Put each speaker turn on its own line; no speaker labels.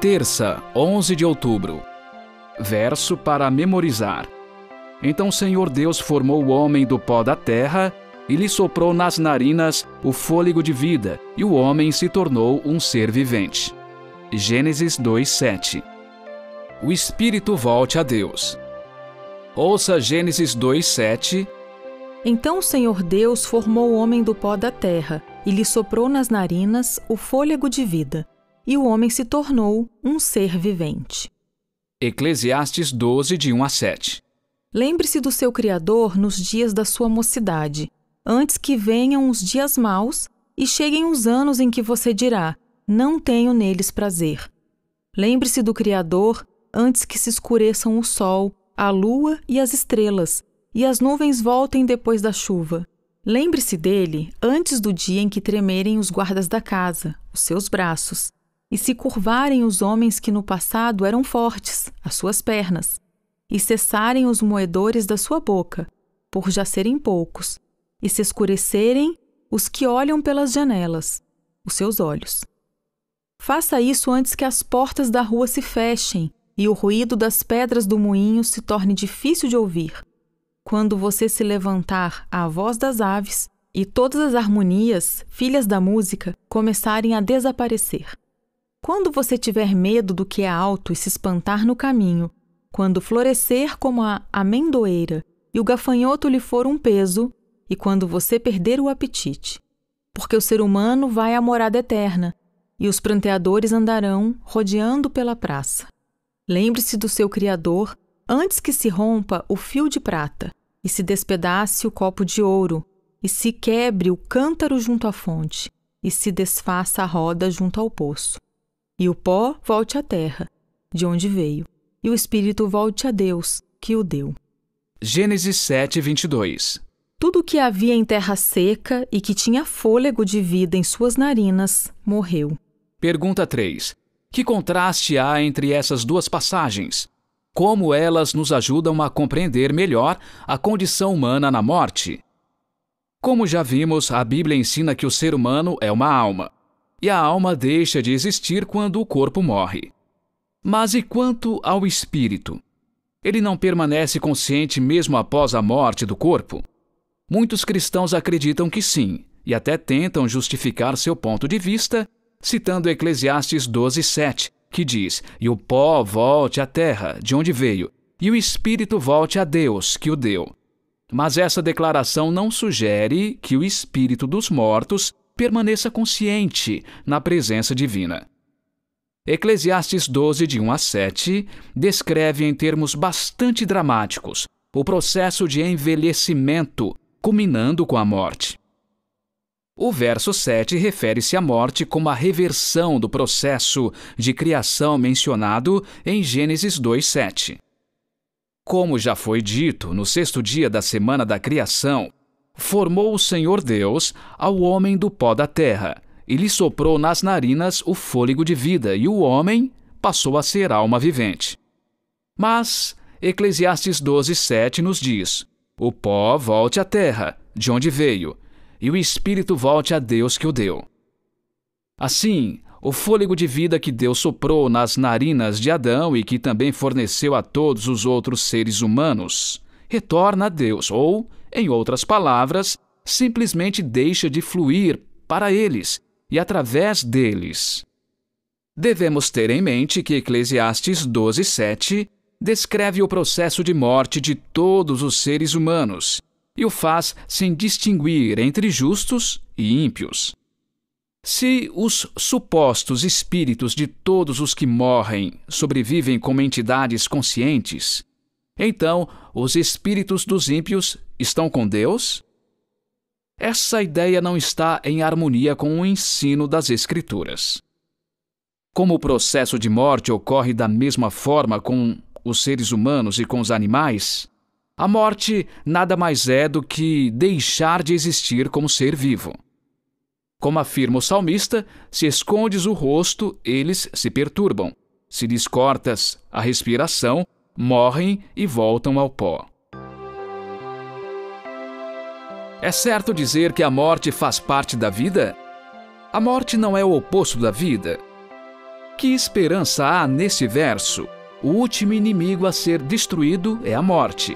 Terça, 11 de outubro. Verso para memorizar. Então o Senhor Deus formou o homem do pó da terra e lhe soprou nas narinas o fôlego de vida, e o homem se tornou um ser vivente. Gênesis 2:7. O espírito volte a Deus. Ouça Gênesis 2:7.
Então o Senhor Deus formou o homem do pó da terra e lhe soprou nas narinas o fôlego de vida, e o homem se tornou um ser vivente.
Eclesiastes 12, de 1 a 7.
Lembre-se do seu Criador nos dias da sua mocidade, antes que venham os dias maus e cheguem os anos em que você dirá: não tenho neles prazer. Lembre-se do Criador antes que se escureçam o sol, a lua e as estrelas, e as nuvens voltem depois da chuva. Lembre-se dele antes do dia em que tremerem os guardas da casa, os seus braços, e se curvarem os homens que no passado eram fortes, as suas pernas, e cessarem os moedores da sua boca, por já serem poucos, e se escurecerem os que olham pelas janelas, os seus olhos. Faça isso antes que as portas da rua se fechem e o ruído das pedras do moinho se torne difícil de ouvir. Quando você se levantar à voz das aves e todas as harmonias, filhas da música, começarem a desaparecer. Quando você tiver medo do que é alto e se espantar no caminho, quando florescer como a amendoeira e o gafanhoto lhe for um peso, e quando você perder o apetite. Porque o ser humano vai à morada eterna, e os pranteadores andarão rodeando pela praça. Lembre-se do seu Criador antes que se rompa o fio de prata, e se despedace o copo de ouro, e se quebre o cântaro junto à fonte, e se desfaça a roda junto ao poço. E o pó volte à terra, de onde veio, e o espírito volte a Deus, que o deu.
Gênesis 7:22.
Tudo o que havia em terra seca e que tinha fôlego de vida em suas narinas, morreu.
Pergunta 3. Que contraste há entre essas duas passagens? Como elas nos ajudam a compreender melhor a condição humana na morte? Como já vimos, a Bíblia ensina que o ser humano é uma alma, e a alma deixa de existir quando o corpo morre. Mas e quanto ao espírito? Ele não permanece consciente mesmo após a morte do corpo? Muitos cristãos acreditam que sim, e até tentam justificar seu ponto de vista, citando Eclesiastes 12:7, que diz: e o pó volte à terra, de onde veio, e o espírito volte a Deus, que o deu. Mas essa declaração não sugere que o espírito dos mortos permaneça consciente na presença divina. Eclesiastes 12, de 1 a 7, descreve em termos bastante dramáticos o processo de envelhecimento, culminando com a morte. O verso 7 refere-se à morte como a reversão do processo de criação mencionado em Gênesis 2:7. Como já foi dito, no sexto dia da semana da criação, formou o Senhor Deus ao homem do pó da terra, e lhe soprou nas narinas o fôlego de vida, e o homem passou a ser alma vivente. Mas Eclesiastes 12:7 nos diz: o pó volte à terra, de onde veio, e o espírito volte a Deus que o deu. Assim, o fôlego de vida que Deus soprou nas narinas de Adão e que também forneceu a todos os outros seres humanos, retorna a Deus, ou, em outras palavras, simplesmente deixa de fluir para eles e através deles. Devemos ter em mente que Eclesiastes 12:7 descreve o processo de morte de todos os seres humanos e o faz sem distinguir entre justos e ímpios. Se os supostos espíritos de todos os que morrem sobrevivem como entidades conscientes, então os espíritos dos ímpios estão com Deus? Essa ideia não está em harmonia com o ensino das Escrituras. Como o processo de morte ocorre da mesma forma com os seres humanos e com os animais, a morte nada mais é do que deixar de existir como ser vivo. Como afirma o salmista, se escondes o rosto, eles se perturbam. Se lhes cortas a respiração, morrem e voltam ao pó. É certo dizer que a morte faz parte da vida? A morte não é o oposto da vida. Que esperança há nesse verso? O último inimigo a ser destruído é a morte.